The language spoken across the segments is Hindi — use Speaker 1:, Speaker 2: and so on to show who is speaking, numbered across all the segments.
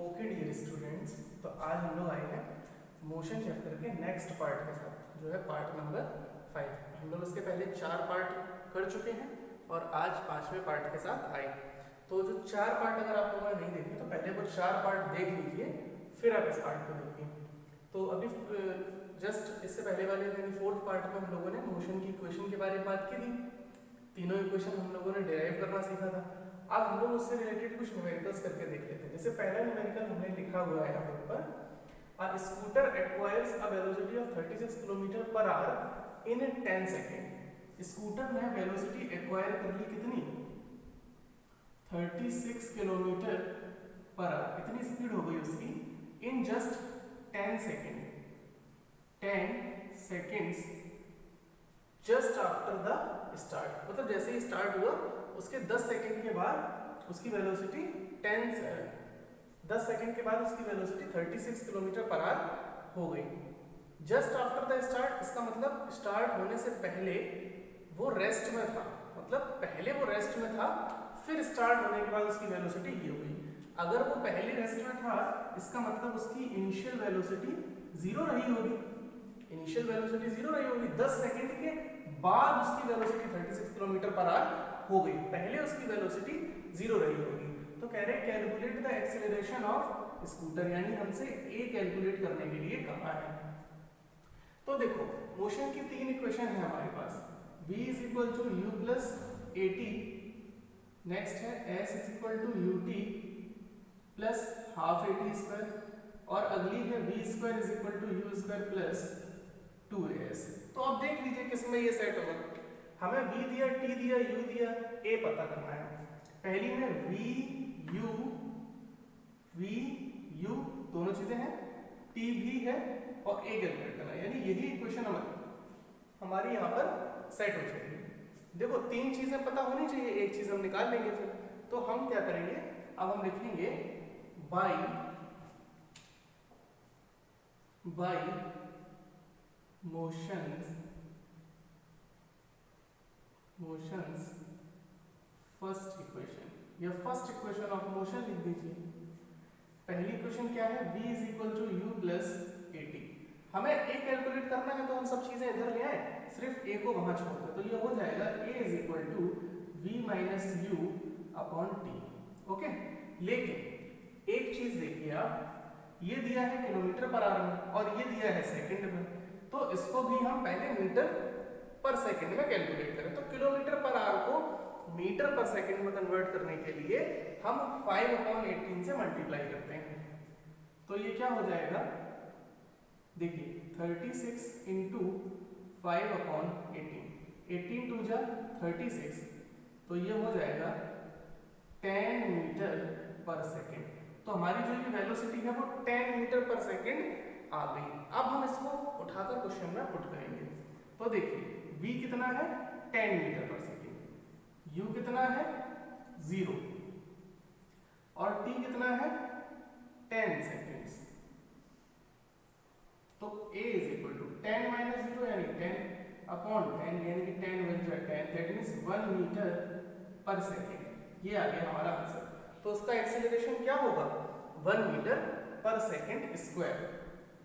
Speaker 1: ओके डियर स्टूडेंट्स, तो आज हम लोग आए हैं मोशन चैप्टर के नेक्स्ट पार्ट के साथ, जो है पार्ट नंबर 5। हम लोग इसके पहले 4 पार्ट कर चुके हैं और आज 5वें पार्ट के साथ आए। तो जो 4 पार्ट अगर आप लोगों ने नहीं देखे तो पहले वो 4 पार्ट देख लीजिए, फिर आप इस पार्ट को देखिए। तो अभी जस्ट इससे पहले वाले यानी 4th पार्ट में हम लोगों ने मोशन की इक्वेशन के बारे में बात की थी। तीनों इक्वेशन हम लोगों ने डिराइव करना सीखा था। अब हम लोग उससे रिलेटेड कुछ न्यूमेरिकल्स करके देख लेते हैं। जैसे पहला न्यूमेरिकल हमने लिखा हुआ है यहाँ पर, a scooter acquires a velocity of 36 kilometre per hour in 10 second. Scooter ने वेलोसिटी एक्वायर कर ली कितनी? 36 किलोमीटर पर आवर। इतनी स्पीड हो गई उसकी in just 10 second. 10 seconds just after the start, मतलब जैसे ही स्टार्ट हुआ उसके 10 सेकेंड के बाद उसकी वेलोसिटी 10 सेकेंड के बाद उसकी वेलोसिटी 36 किलोमीटर पर आवर हो गई। जस्ट आफ्टर द स्टार्ट, इसका मतलब स्टार्ट होने से पहले वो रेस्ट में था, मतलब पहले वो रेस्ट में था, फिर स्टार्ट होने के बाद उसकी वेलोसिटी ये हुई। अगर वो पहले रेस्ट में था, इसका मतलब उसकी इनिशियल वेलोसिटी 0 रही होगी। इनिशियल वेलोसिटी 0 रही होगी। 10 सेकेंड के बाद उसकी वेलोसिटी 36 किलोमीटर पर आवर हो गई, पहले उसकी वेलोसिटी 0 रही होगी। तो कह रहे calculate the acceleration of scooter, यानी हमसे ए कैलकुलेट करने के लिए कहा है। तो देखो मोशन की 3 इक्वेशन है हमारे पास। v is equal to u plus a t, next है s is equal to u t plus half a t square, और अगली है v square is equal to u square plus 2as। तो अब देख लीजिए किसमें ये सेट होगा। हमें v दिया, t दिया, u दिया, a पता करना है। पहली में v u दोनों चीजें हैं, t भी है और a कैलकुलेट करना है, यानी यही इक्वेशन हमारी यहाँ पर सेट हो जाएगी। देखो 3 चीजें पता होनी चाहिए, एक चीज हम निकाल लेंगे फिर। तो हम क्या करेंगे, अब हम लिखेंगे बाई मोशंस फर्स्ट इक्वेशन, या फर्स्ट इक्वेशन ऑफ मोशन लिख दीजिए। पहली इक्वेशन क्या है, v is equal to u plus a t. हमें a कैलकुलेट करना है तो हम सब चीजें इधर ले आए, सिर्फ a को वहां छोड़ दे, तो ये हो जाएगा a is equal to v minus u upon t. Okay, लेकिन एक चीज देखिए आप, ये दिया है किलोमीटर पर आवर में और ये दिया है सेकंड में, तो इसको भी हम पहले मीटर पर सेकंड में कैलकुलेट करें। तो किलोमीटर पर आवर को मीटर पर सेकंड में कन्वर्ट करने के लिए हम 5/18 से मल्टीप्लाई करते हैं। तो ये क्या हो जाएगा, देखिए 36 इंटू 5/18, 18 टू जा 36, तो ये हो जाएगा 10 मीटर पर सेकंड। तो हमारी जो ये वेलोसिटी है वो 10 मीटर पर सेकंड आ गई। अब हम इसको उठाकर क्वेश्चन में पुट करेंगे। तो देखिए v कितना है, 10 मीटर पर सेकंड, u कितना है 0, और t कितना है 10 सेकेंड्स। तो a is equal to 10 minus 0 यानी 10 अपॉन 10, यानी कि 10 वन जा 10, that means 1 metre per second. ये आ गया हमारा आंसर। तो उसका एक्सेलरेशन क्या होगा, 1 metre per second square.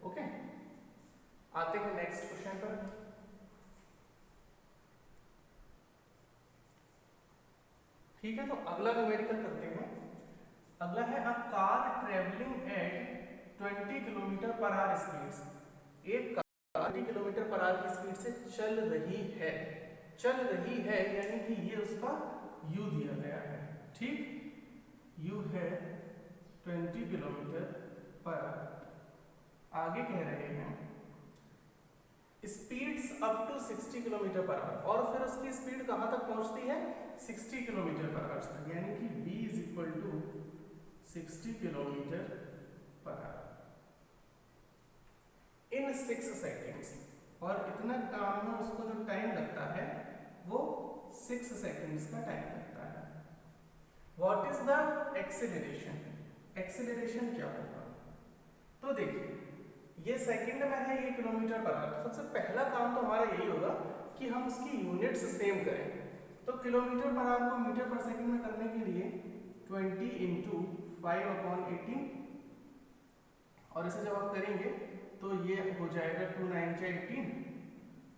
Speaker 1: Okay, आते हैं नेक्स्ट क्वेश्चन पर। ठीक है, तो अगला न्यूमेरिकल करते हैं। अगला है a car travelling at 20 kilometre per our speed. एक कार 20 किलोमीटर पर आवर की स्पीड से चल रही है, यानी कि ये उसका u दिया गया है। ठीक, u है 20 किलोमीटर पर आवर। आगे कह रहे हैं speeds up to 60 kilometre per hour, और फिर उसकी स्पीड कहां तक पहुंचती है, 60 किलोमीटर पर आवर तक, यानी कि v is equal to 60 kilometre per hour in 6 seconds. और इतना काम में उसको जो टाइम लगता है वो 6 सेकेंड्स का टाइम लगता है। What is the acceleration, acceleration क्या होगा। तो देखिए ये सेकंड में है, ये किलोमीटर पर आवर। सबसे पहला काम तो हमारा यही होगा कि हम उसकी यूनिट्स सेम करें। तो किलोमीटर पर आवर को मीटर पर सेकंड में करने के लिए 20 इंटू 5/18 और इसे जब आप करेंगे तो ये हो जाएगा 2 9 जा 18,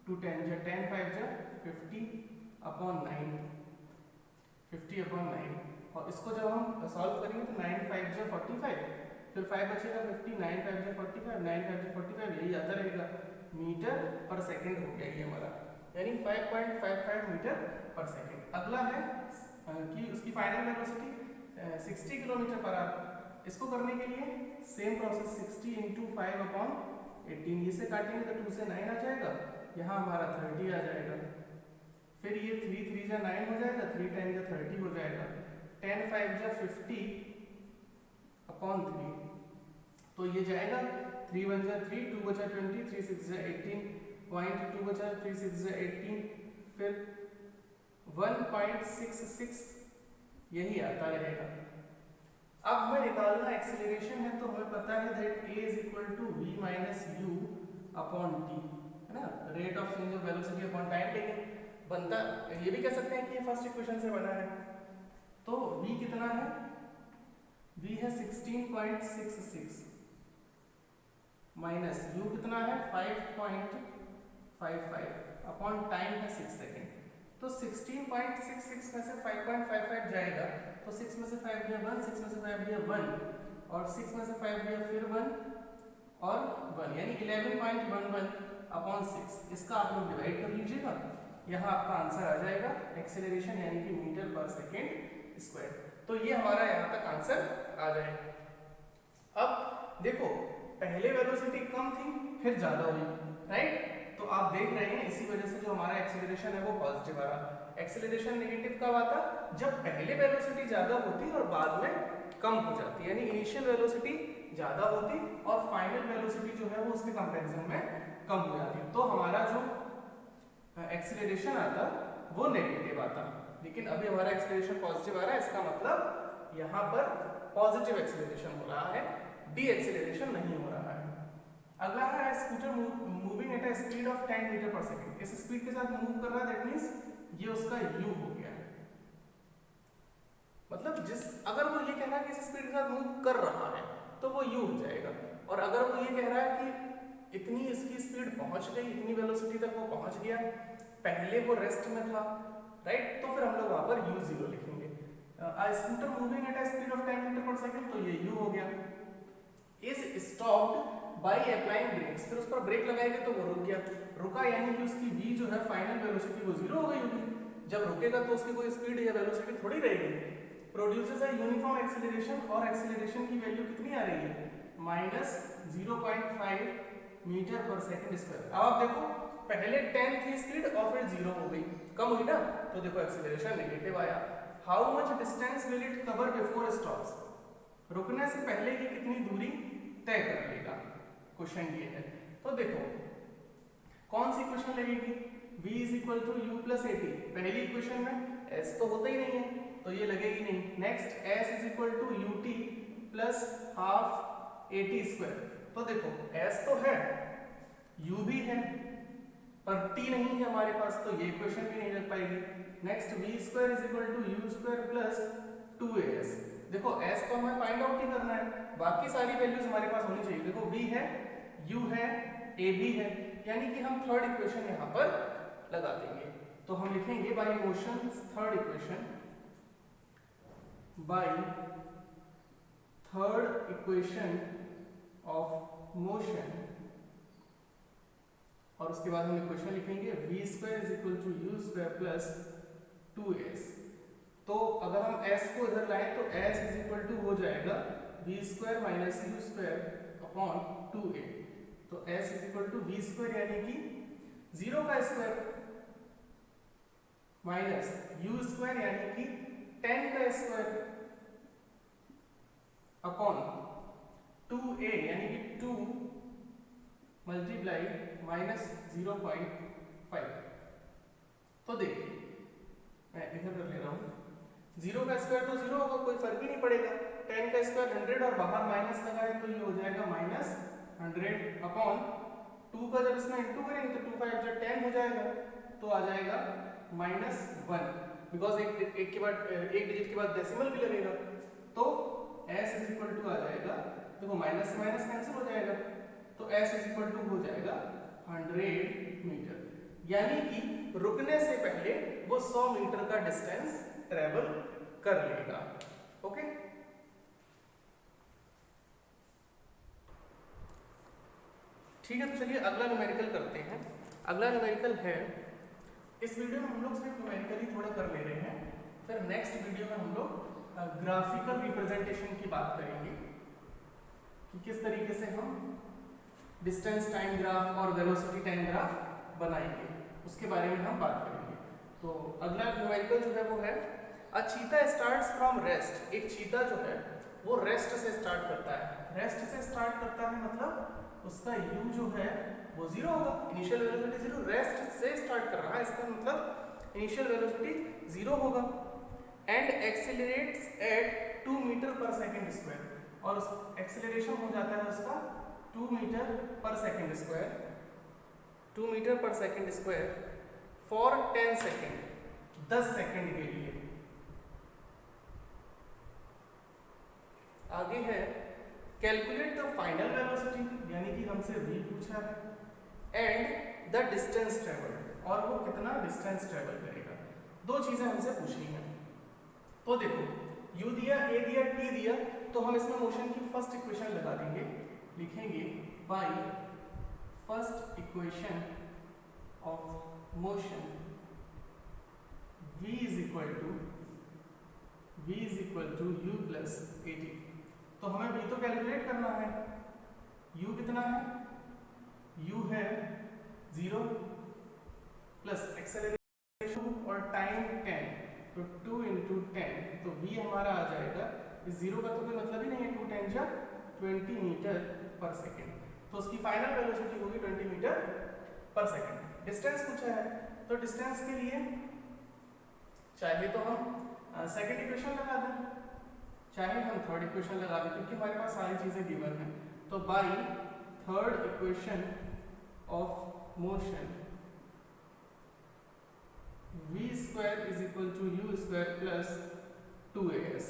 Speaker 1: 2 10 जा 10, 5 जा 50/9, 50/9। और इसको जब हम सॉल्व करेंगे तो 9 5 जा 45, फिर 5 बचेगा 50, 9 5 जा 45, 9 5 जा 45, यही आता रहेगा मीटर पर सेकंड हो गया ये हमारा, यानी 5.55 मीटर पर सेकंड। अगला है कि उसकी final velocity 60 kilometre per our. इसको करने के लिए सेम प्रोसेस 60 × 5/18, इसे काटेंगे तो 2 से 9 आ जाएगा, यहाँ हमारा 30 आ जाएगा, फिर ये 3 3 जा 9 हो जाएगा, 3 10 जा 30 हो जाएगा, 10 5 जा 50/3, तो ये जाएगा 3 1 जा 3, 2 बचा 20, 3 6 जा 18, 0.2 बचा 3 6 जा 18, फिर 1.66 यही आता रहेगा। अब हमें निकालना एक्सेलरेशन है, तो हमें पता है दैट a = v - u/t, है ना, rate of change of velocity upon time taken बनता। ये भी कह सकते हैं कि ये फर्स्ट इक्वेशन से बना है। तो v कितना है, v है 16.66 माइनस u कितना है 5.55 अपॉन टाइम है 6 सेकेंड। तो 16.66 में से 5.55 जाएगा, तो 6 में से 5 गया 1, 6 में से 5 गया 1, और 6 में से 5 गया फिर 1 और 1, यानी 11.11/6। इसका आप लोग डिवाइड कर लीजिएगा, यहाँ आपका आंसर आ जाएगा एक्सेलरेशन यानी कि मीटर पर सेकेंड स्क्वायर। तो ये हमारा यहाँ तक आंसर आ जाएगा। अब देखो, पहले वेलोसिटी कम थी फिर ज्यादा हुई, राइट? तो आप देख रहे हैं इसी वजह से जो हमारा एक्सेलरेशन है वो पॉजिटिव आ रहा। एक्सेलरेशन नेगेटिव कब आता, जब पहले वेलोसिटी ज्यादा होती और बाद में कम हो जाती, यानी इनिशियल वेलोसिटी ज्यादा होती और फाइनल वेलोसिटी जो है वो उसके कंपैरिजन में कम हो जाती, तो हमारा जो एक्सेलरेशन आता वो नेगेटिव आता। लेकिन अभी हमारा एक्सेलरेशन पॉजिटिव आ रहा है, इसका मतलब यहाँ पर पॉजिटिव एक्सेलरेशन हो रहा है, डी एक्सेलरेशन नहीं हो रहा है। अगला है scooter moving at a speed of 10 metre per second. इस स्पीड के साथ मूव कर रहा है, दैट मींस ये उसका u हो गया। मतलब अगर वो ये कह रहा है कि इस स्पीड के साथ मूव कर रहा है तो वो u हो जाएगा, और अगर वो ये कह रहा है कि इतनी इसकी स्पीड पहुंच गई, इतनी वेलोसिटी तक वो पहुंच गया, पहले वो रेस्ट में था, राइट, तो फिर हम लोग वहां पर u0 लिखेंगे। Scooter moving at a speed of 10 metre per second, तो ये u हो गया। Is stopped by applying brakes, फिर उस पर ब्रेक लगाएंगे तो वो रुक गया, रुका यानी कि उसकी v जो है फाइनल वेलोसिटी वो 0 हो गई होगी। जब रुकेगा तो उसकी कोई स्पीड या वेलोसिटी थोड़ी रहेगी। प्रोड्यूसेस अ यूनिफॉर्म एक्सेलरेशन, और एक्सेलरेशन की वैल्यू कितनी आ रही है, -0.5 मीटर पर सेकंड स्क्वायर। अब आप देखो, पहले 10 थी स्पीड और फिर 0 हो गई, कम हुई ना, तो देखो एक्सेलरेशन नेगेटिव आया। How much distance will it cover before stops, रुकने से पहले की कितनी दूरी तय कर लेगा, क्वेश्चन ये है। तो देखो कौन सी इक्वेशन लगेगी, v = u + at, पहली इक्वेशन में s तो होता ही नहीं है तो ये लगेगी नहीं। नेक्स्ट s = ut + ½ at², तो देखो s तो है, u भी है, पर t नहीं है हमारे पास, तो ये इक्वेशन भी नहीं लग पाएगी। नेक्स्ट v² = u² + 2as, देखो s तो हमें फाइंड आउट ही करना है, बाकी सारी वैल्यूज हमारे पास होनी चाहिए। देखो v है, u है, a भी है, यानी कि हम थर्ड इक्वेशन यहाँ पर लगा देंगे। तो हम लिखेंगे bye motion, third equation by third equation of motion, और उसके बाद हम इक्वेशन लिखेंगे v² = u² + 2s। तो अगर हम s को इधर लाएं तो s = हो जाएगा v² - u²/2a, तो s = v² यानी कि 0 का स्क्वायर माइनस u² यानी कि 10 का स्क्वायर अपॉन 2a यानी कि 2 मल्टीप्लाई -0.5। तो देखिए मैं इधर कर ले रहा हूँ, 0 का स्क्वायर तो 0 होगा, कोई फर्क ही नहीं पड़ेगा। 10 का स्क्वायर 100 और बाहर माइनस लगा है तो ये हो जाएगा -100 अपॉन 2 का जब इसमें इंटू करेंगे तो 2 5 जब 10 हो जाएगा तो आ जाएगा -1, बिकॉज एक डिजिट के बाद डेसिमल भी लगेगा, तो s = आ जाएगा देखो माइनस से माइनस कैंसिल हो जाएगा, तो s इज इक्वल टू हो जाएगा 100 मीटर, यानी कि रुकने से पहले वो 100 मीटर का डिस्टेंस ट्रेवल कर लेगा। ओके, ठीक है, तो चलिए अगला न्यूमेरिकल करते हैं। अगला न्यूमेरिकल है, इस वीडियो में हम लोग सिर्फ न्यूमेरिकल ही थोड़ा कर ले रहे हैं, फिर नेक्स्ट वीडियो में हम लोग ग्राफिकल रिप्रेजेंटेशन की बात करेंगे कि किस तरीके से हम डिस्टेंस टाइम ग्राफ और वेलोसिटी टाइम ग्राफ बनाएंगे, उसके बारे में हम बात करेंगे। तो अगला न्यूमेरिकल जो है वो है अ चीता स्टार्ट्स फ्रॉम रेस्ट। एक चीता जो है वो रेस्ट से स्टार्ट करता है। रेस्ट से स्टार्ट करता है मतलब उसका u जो है वो 0 होगा, इनिशियल वेलोसिटी 0, रेस्ट से स्टार्ट कर रहा है इसका मतलब इनिशियल वेलोसिटी 0 होगा। And accelerates eight 2 metre per second square, और एक्सेलरेशन हो जाता है उसका 2 metre per second square, 2 metre per second square for 10 second, 10 second के लिए। आगे है कैलकुलेट द फाइनल वेलोसिटी, यानी कि हमसे v पूछा है, एंड द डिस्टेंस ट्रेवल्ड, और वो कितना डिस्टेंस ट्रेवल करेगा। दो चीजें हमसे पूछनी है। तो देखो u दिया, a दिया, t दिया, तो हम इसमें मोशन की फर्स्ट इक्वेशन लगा देंगे, लिखेंगे by first equation of motion v is equal to u plus at। तो हमें v तो कैलकुलेट करना है, u कितना है, u है 0 प्लस एक्सेलरेशन और टाइम 10, तो 2 इंटू 10, तो v हमारा आ जाएगा, इस 0 का तो कोई मतलब ही नहीं है, 2 10 जा 20 मीटर पर सेकेंड, तो उसकी फाइनल वेलोसिटी होगी 20 मीटर पर सेकेंड। डिस्टेंस पूछा है, तो डिस्टेंस के लिए चाहे तो हम सेकेंड इक्वेशन लगा दें, चाहे हम थर्ड इक्वेशन लगा दें, क्योंकि हमारे पास सारी चीजें गिवन है। तो by third equation of motion v square is equal to u square plus 2as।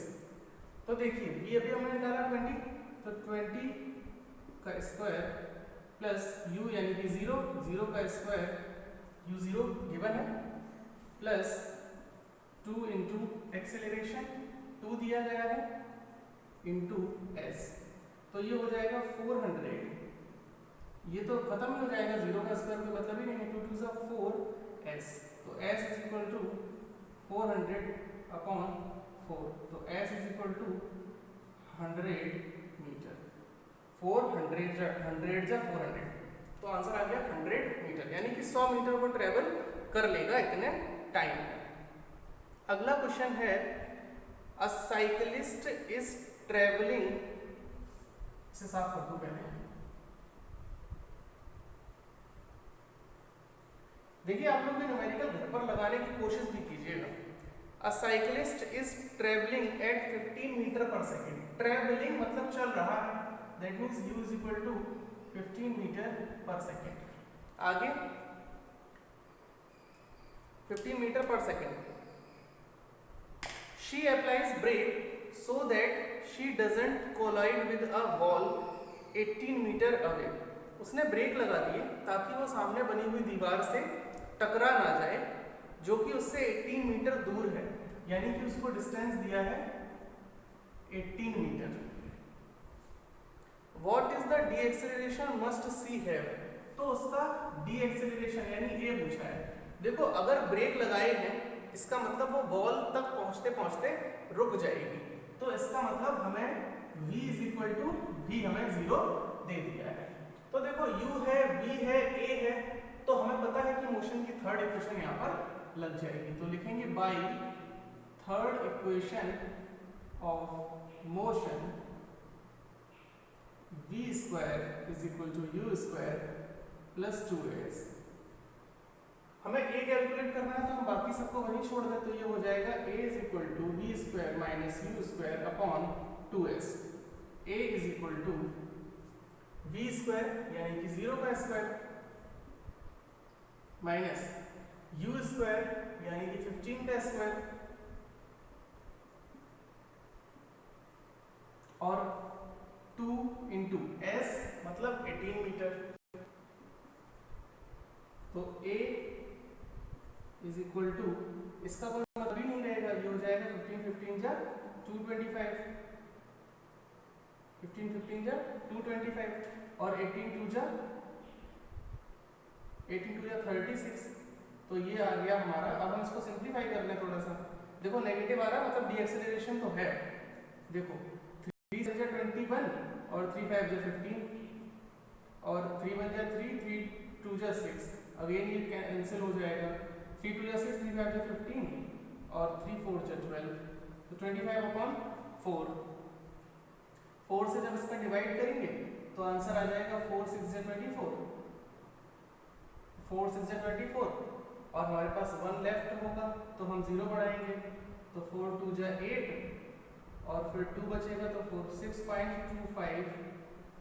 Speaker 1: तो देखिए v अभी हमने निकाला 20, तो 20 का स्क्वायर प्लस u यानी कि 0, 0 का स्क्वायर, u 0 गिवन है, प्लस 2 इंटू एक्सेलरेशन 2 दिया गया है इंटू s, तो ये हो जाएगा 400, ये तो खत्म ही हो जाएगा, 0 का स्क्वायर कोई मतलब ही नहीं है, 2 2 सा 4s, तो s is equal to 400 upon 4, तो s is equal to 100 metre, 400 जा 100 जा 400, तो आंसर आ गया 100 मीटर, यानी कि 100 मीटर वो ट्रेवल कर लेगा इतने टाइम में। अगला क्वेश्चन है अ साइकिलिस्ट इज ट्रेवलिंग, इसे साफ कर दो पहले। देखिए आप लोग भी न्यूमेरिकल घर पर लगाने की कोशिश भी कीजिएगा। A cyclist is travelling at 15 metre per second, travelling मतलब चल रहा है, that means u is equal to 15 metre per second. आगे 15 metre per second, she applies brake so that she doesn't collide with a wall 18 meter away। उसने ब्रेक लगा दिए ताकि वो सामने बनी हुई दीवार से टकरा ना जाए, जो कि उससे 18 मीटर दूर है, यानी कि उसको डिस्टेंस दिया है 18 metre. What is the de-acceleration must she have? तो उसका de-acceleration यानी ये पूछा है। देखो अगर ब्रेक लगाए हैं इसका मतलब वो बॉल तक पहुंचते पहुंचते रुक जाएगी, तो इसका मतलब हमें v is equal to v हमें 0 दे दिया है। तो देखो u है, v है, a है, तो हमें पता है कि मोशन की थर्ड इक्वेशन यहाँ पर लग जाएगी, तो लिखेंगे by third equation of motion v square is equal to u square plus 2s। हमें a कैलकुलेट करना है, तो हम बाकी सबको वहीं छोड़ दें, तो ये हो जाएगा a is equal to v square minus u square upon 2s। a is equal to v square यानी कि 0 का स्क्वायर माइनस u स्क्वायर यानी कि 15 का स्क्वायर और 2 इंटू एस मतलब 18 मीटर। तो A इज इक्वल टू, इसका कोई मतलब ही नहीं रहेगा, ये हो जाएगा 15 15 जा 225, 15 15 जा 225 और 18 2 जा 36। तो ये आ गया हमारा। अब हम इसको सिंप्लीफाई कर लें थोड़ा सा। देखो नेगेटिव आ रहा है मतलब डीएक्सेलरेशन तो है। देखो 3 से 21 और 3 5 जा 15 और 3 1 जा 3 3 2 जा 6। अगेन ये कैंसिल हो जाएगा। 3 2 जा 6 3 5 जा 15 और 3 4 जा 12। तो 25/4। 4 से जब इसका डिवाइड करेंगे तो आंसर आ जाएगा 4 6 जा 24, 4 6 जा 24 और हमारे पास 1 लेफ्ट होगा तो हम 0 बढ़ाएंगे तो 4 2 जा 8 और फिर 2 बचेगा तो 6.25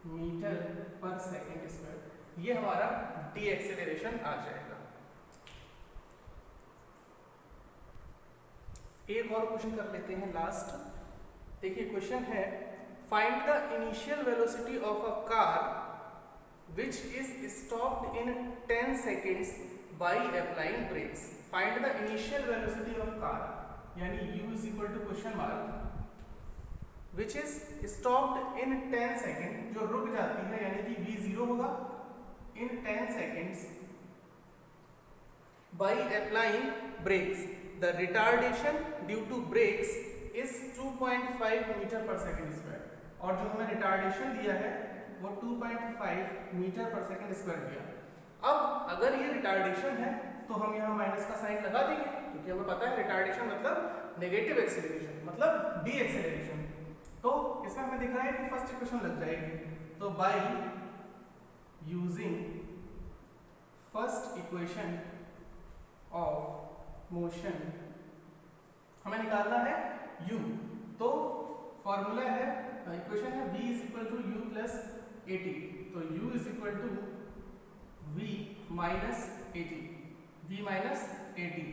Speaker 1: मीटर पर सेकेंड स्क्वायर। ये हमारा डी एक्सेलरेशन आ जाएगा। एक और क्वेश्चन कर लेते हैं लास्ट। देखिए क्वेश्चन है, find the initial velocity of a car which is stopped in 10 seconds by applying brakes. Find the initial velocity of car, यानी u is equal to question mark which is stopped in 10 seconds, जो रुक जाती है यानी कि v0 होगा in 10 seconds by applying brakes. The retardation due to brakes is 2.5 metre per second square, और जो हमें रिटार्डेशन दिया है वो 2.5 मीटर पर सेकेंड स्क्वायर दिया। अब अगर ये रिटार्डेशन है तो हम यहाँ माइनस का साइन लगा देंगे क्योंकि हमें पता है रिटार्डेशन मतलब नेगेटिव एक्सेलरेशन मतलब डी एक्सेलरेशन। तो इसमें हमें दिख रहा है कि फर्स्ट इक्वेशन लग जाएगी। तो by using first equation of motion हमें निकालना है u। तो फॉर्मूला है, इक्वेशन है v is equal to u plus 80। तो u is equal to v minus 80, v minus 80।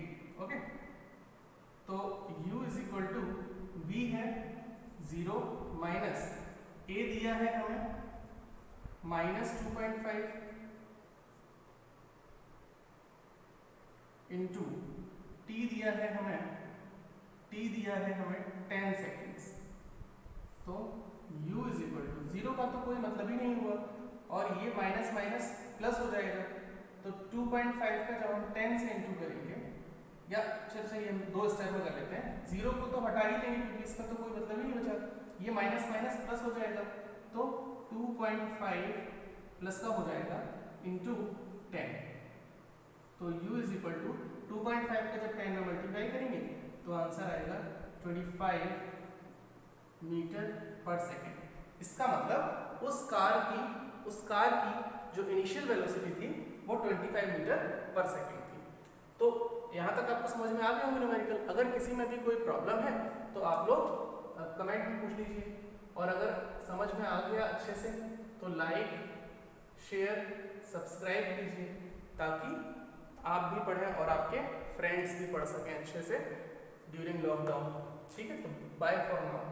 Speaker 1: Okay, तो u is equal to v है 0 माइनस a दिया है हमें माइनस 2.5 इंटू t दिया है हमें 10 सेकेंड्स। तो u इज इक्वल टू 0 का तो कोई मतलब ही नहीं हुआ और ये माइनस माइनस प्लस हो जाएगा। तो 2.5 का जब हम 10 से इंटू करेंगे, या चलिए हम दो स्टेप में कर लेते हैं। 0 को तो हटा ही देंगे क्योंकि इसका तो कोई मतलब ही नहीं बचा। ये माइनस माइनस प्लस हो जाएगा तो 2.5 प्लस का हो जाएगा इंटू 10। तो u इज इक्वल टू 2.5 का जब 10 में मल्टीप्लाई करेंगे तो आंसर आएगा 25 मीटर पर सेकेंड। इसका मतलब उस कार की जो इनिशियल वेलोसिटी थी वो 25 मीटर पर सेकेंड थी। तो यहाँ तक आपको समझ में आ गया होंगे न्यूमेरिकल। अगर किसी में भी कोई प्रॉब्लम है तो आप लोग कमेंट में पूछ लीजिए, और अगर समझ में आ गया अच्छे से तो लाइक शेयर सब्सक्राइब कीजिए ताकि आप भी पढ़ें और आपके फ्रेंड्स भी पढ़ सकें अच्छे से ड्यूरिंग लॉकडाउन। ठीक है, तो बाय फॉर नाउ।